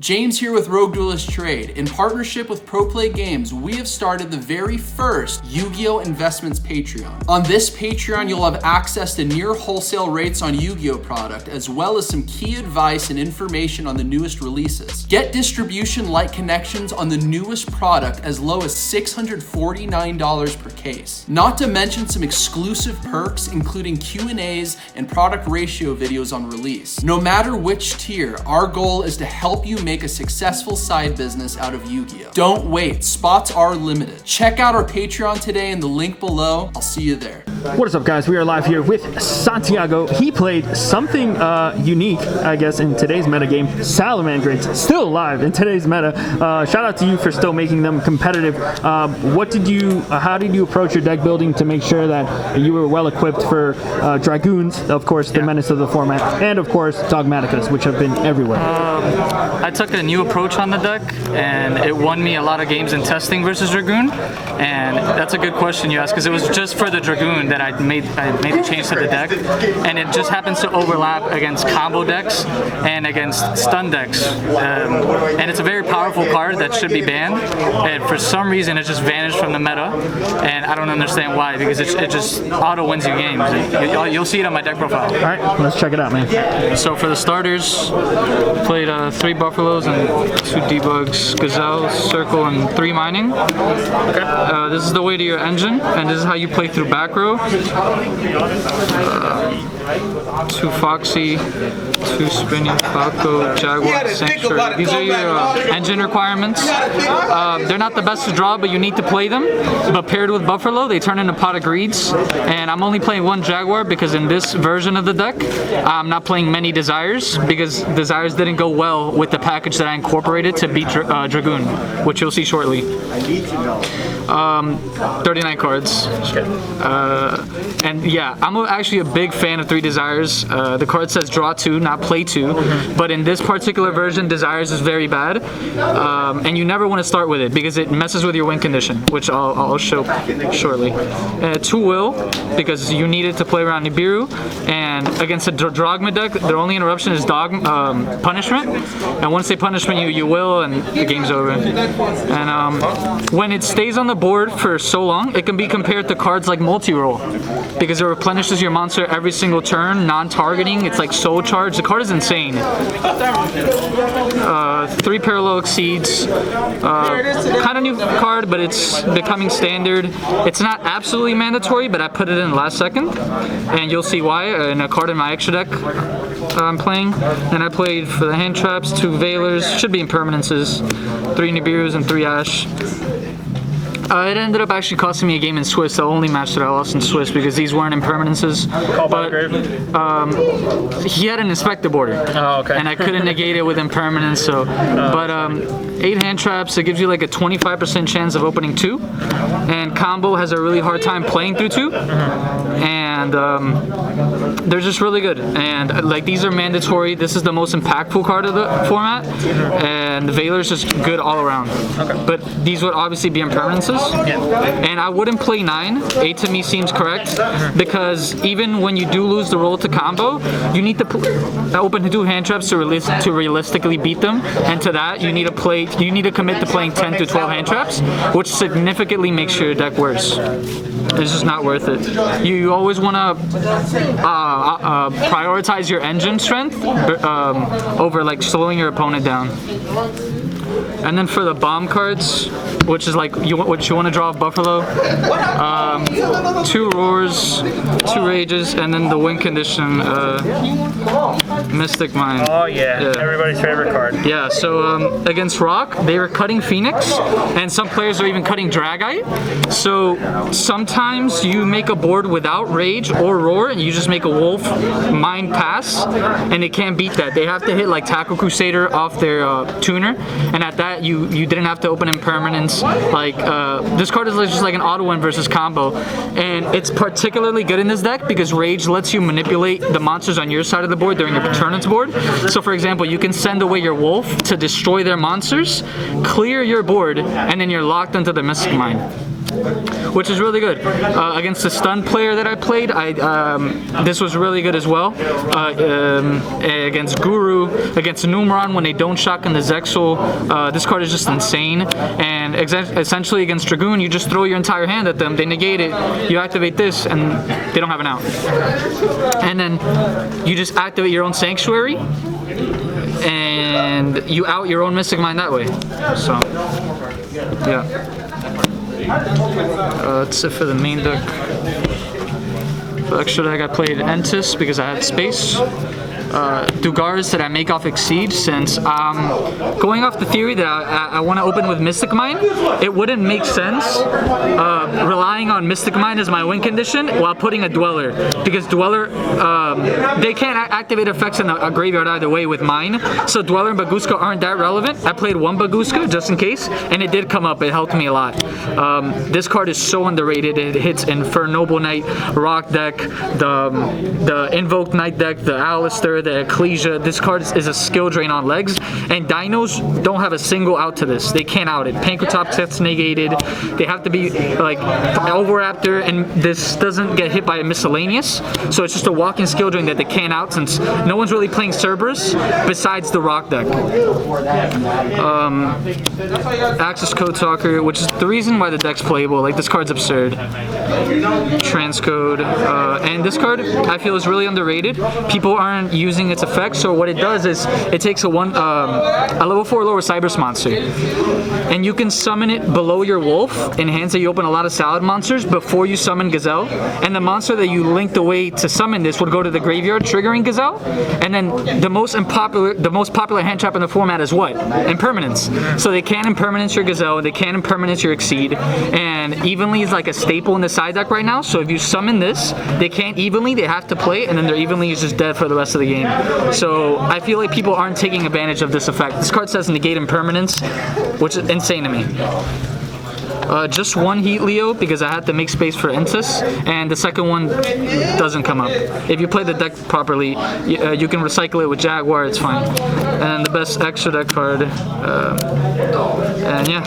James here with Rogue Duelist Trade. In partnership with ProPlay Games, we have started the very first YuGiOh Investments Patreon. On this Patreon, you'll have access to near wholesale rates on YuGiOh product, as well as some key advice and information on the newest releases. Get distribution-like connections on the newest product as low as $649 per case. Not to mention some exclusive perks, including Q&As and product ratio videos on release. No matter which tier, our goal is to help you make a successful side business out of YuGiOh. Don't wait, spots are limited. Check out our Patreon today in the link below. I'll see you there. What is up, guys? We are live here with Santiago. He played something unique, I guess, in today's meta game. Salamangreat, still alive in today's meta. Shout out to you for still making them competitive. How did you approach your deck building to make sure that you were well equipped for Dragoons, of course, the menace of the format, and of course, Dogmaticas, which have been everywhere? I took a new approach on the deck, and it won me a lot of games in testing versus Dragoon. And that's a good question you asked, because it was just for the Dragoon that I made the change to the deck, and it just happens to overlap against combo decks and against stun decks. And it's a very powerful card that should be banned, and for some reason it just vanished from the meta, and I don't understand why, because it just auto wins you games. You'll see it on my deck profile. All right, let's check it out, man. So for the starters, played 3 Buffaloes and 2 Debugs, Gazelle, Circle, and 3 Mining. Okay. This is the way to your engine, and this is how you play through back row. 2 Foxy, 2 Spinning, Falco, Jaguar, Sanctuary. These are your engine requirements. They're not the best to draw, but you need to play them. But paired with Buffalo, they turn into Pot of Greeds. And I'm only playing 1 Jaguar because in this version of the deck, I'm not playing many Desires, because Desires didn't go well with the package that I incorporated to beat Dragoon, which you'll see shortly. 39 cards. And yeah, I'm actually a big fan of 3 Desires. The card says draw 2, not play 2. But in this particular version, Desires is very bad. And you never want to start with it because it messes with your win condition, which I'll show shortly. 2 Will, because you need it to play around Nibiru. And against a Drogma deck, their only interruption is Punishment. And once they punishment you will, and the game's over. And when it stays on the board for so long, it can be compared to cards like Multi-Roll, because it replenishes your monster every single turn, non-targeting. It's like Soul Charge. The card is insane. 3 Parallel Exceeds. Kind of new card, but it's becoming standard. It's not absolutely mandatory, but I put it in last second, and you'll see why in a card in my extra deck I'm playing. And I played for the hand traps 2 Veilers, should be impermanences, 3 Nibirus and 3 Ash. It ended up actually costing me a game in Swiss, the only match that I lost in Swiss, because these weren't impermanences. But he had an Inspector border, and I couldn't negate it with impermanence. So, but 8 hand traps, it gives you like a 25% chance of opening 2, and combo has a really hard time playing through 2, and they're just really good. And like, these are mandatory. This is the most impactful card of the format, and the Veiler's just good all around. But these would obviously be impermanences. And I wouldn't play 9. 8 to me seems correct, because even when you do lose the roll to combo, you need to open 2 hand traps to realistically beat them. And to that, you need to commit to playing 10 to 12 hand traps, which significantly makes your deck worse. It's just not worth it. You always want to prioritize your engine strength over like slowing your opponent down. And then for the bomb cards, which is like what you want to draw off Buffalo, 2 Roars, 2 Rages, and then the win condition, Mystic Mind. Oh yeah, everybody's favorite card. Yeah, so against Rock, they were cutting Phoenix, and some players are even cutting Dragite. So sometimes you make a board without Rage or Roar, and you just make a Wolf Mind Pass, and they can't beat that. They have to hit like Tackle Crusader off their tuner, and at that you didn't have to open impermanence. Like this card is just like an auto win versus combo, and it's particularly good in this deck because Rage lets you manipulate the monsters on your side of the board during your tournaments board. So for example, you can send away your Wolf to destroy their monsters, clear your board, and then you're locked into the Mystic Mine. which is really good. Against the stun player that I played, this was really good as well. Against Guru, against Numeron, when they don't shotgun the Zexal, this card is just insane. And essentially against Dragoon, you just throw your entire hand at them, they negate it, you activate this, and they don't have an out. And then you just activate your own Sanctuary, and you out your own Mystic Mine that way. So, yeah. That's it for the main deck. For the extra deck, I played Entis because I had space. Dugars that I make off Exceed, since going off the theory that I want to open with Mystic Mine, it wouldn't make sense relying on Mystic Mine as my win condition while putting a Dweller, because Dweller, they can't activate effects in a graveyard either way with Mine, so Dweller and Baguska aren't that relevant. I played one Baguska just in case, and it did come up, it helped me a lot. This card is so underrated. It hits Infernoble Knight, Rock deck, the Invoked Knight deck, the Alistair, the Ecclesia. This card is a skill drain on legs, and Dinos don't have a single out to this. They can't out it. Pankratops gets negated. They have to be like Overraptor, and this doesn't get hit by a miscellaneous, so it's just a walking skill drain that they can't out, since no one's really playing Cerberus besides the Rock deck. Access Code Talker, which is the reason why the deck's playable. Like, this card's absurd. Transcode, and this card I feel is really underrated. People aren't using its effects, so what it does is it takes a level 4 lower Cybers monster, and you can summon it below your wolf in hands that you open a lot of Salad monsters before you summon Gazelle, and the monster that you linked away to summon this would go to the graveyard, triggering Gazelle, and then the most popular hand trap in the format is what? Impermanence. So they can impermanence your Gazelle, they can impermanence your Exceed, and Evenly is like a staple in the side deck right now, so if you summon this, they can't Evenly, they have to play, and then their Evenly is just dead for the rest of the game. So I feel like people aren't taking advantage of this effect. This card says negate impermanence, which is insane to me. Just one Heat Leo because I had to make space for Entis, and the second one doesn't come up. If you play the deck properly, you can recycle it with Jaguar, it's fine. And the best extra deck card, and yeah,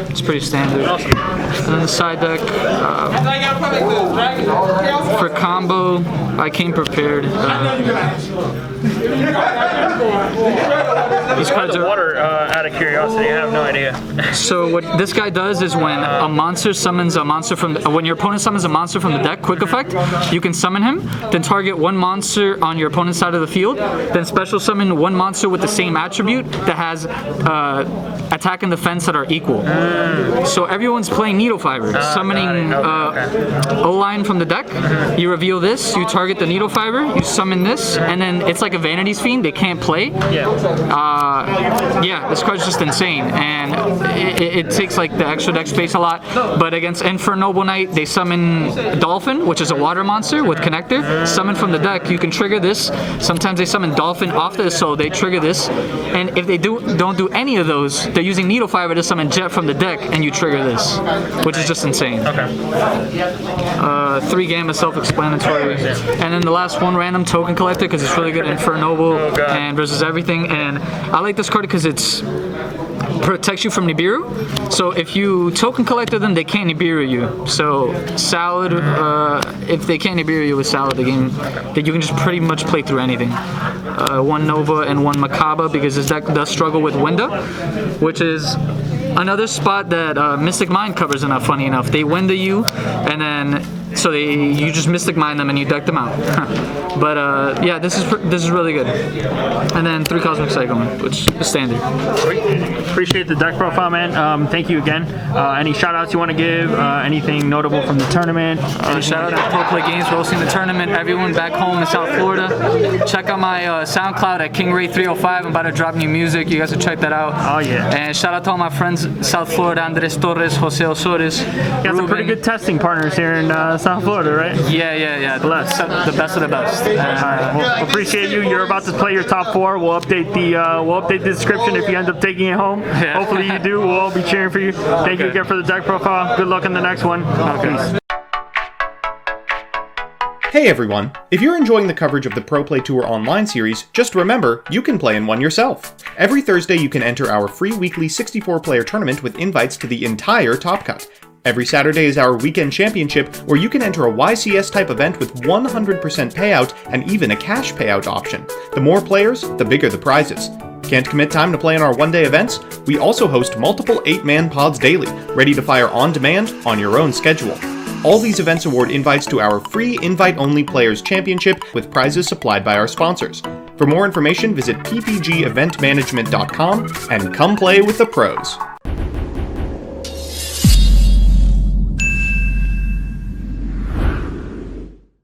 it's pretty standard. And then the side deck, for combo, I came prepared. These cards are water. Out of curiosity, I have no idea. So what this guy does is when a monster summons a monster when your opponent summons a monster from the deck, quick effect, you can summon him, then target one monster on your opponent's side of the field, then special summon one monster with the same attribute that has attack and defense that are equal. So everyone's playing Needle Fiber, summoning O-Line from the deck. You reveal this, you target the Needle Fiber, you summon this, and then it's like a Vanity's Fiend, they can't play. Yeah, this card's just insane, and it takes like the extra deck space a lot, but against Infernoble Knight, they summon Dolphin, which is a water monster with Connector. Summon from the deck, you can trigger this. Sometimes they summon Dolphin off the soul, they trigger this, and if they don't do any of those, they're using Needle Fiber to summon Jet from the deck, and you trigger this, which is just insane. Okay. 3 Gamma, self-explanatory, and then the last one, Random Token Collector, because it's really good Infernoble and versus everything, and I like this card because it's protects you from Nibiru. So if you token collector them, they can't Nibiru you. So Salad, if they can't Nibiru you with Salad, the game, that you can just pretty much play through anything. 1 Nova and 1 Macabre, because this deck does struggle with Winda, which is another spot that Mystic Mine covers enough, funny enough. They Winda you, and then so you just Mystic Mine them and you deck them out. But yeah, this is really good. And then 3 Cosmic Cyclone, which is standard. Appreciate the deck profile, man. Thank you again. Any shout outs you want to give? Anything notable from the tournament? Shout out to Pro Play Games for hosting the tournament. Everyone back home in South Florida, check out my SoundCloud at KingRay305. I'm about to drop new music. You guys can check that out. Oh yeah. And shout out to all my friends in South Florida: Andres Torres, Jose Osores. You got some pretty good testing partners here in South Florida, right? Yeah. The best of the best. Well, appreciate you. You're about to play your top 4. We'll update the description if you end up taking it home. Yeah. Hopefully you do. We'll all be cheering for you. Thank you again for the deck profile. Good luck in the next one. Okay. Peace. Hey everyone! If you're enjoying the coverage of the Pro Play Tour Online series, just remember, you can play in one yourself. Every Thursday you can enter our free weekly 64-player tournament with invites to the entire Top Cut. Every Saturday is our weekend championship, where you can enter a YCS-type event with 100% payout and even a cash payout option. The more players, the bigger the prizes. Can't commit time to play in our one-day events? We also host multiple 8-man pods daily, ready to fire on demand on your own schedule. All these events award invites to our free invite-only Players Championship with prizes supplied by our sponsors. For more information, visit ppgeventmanagement.com and come play with the pros.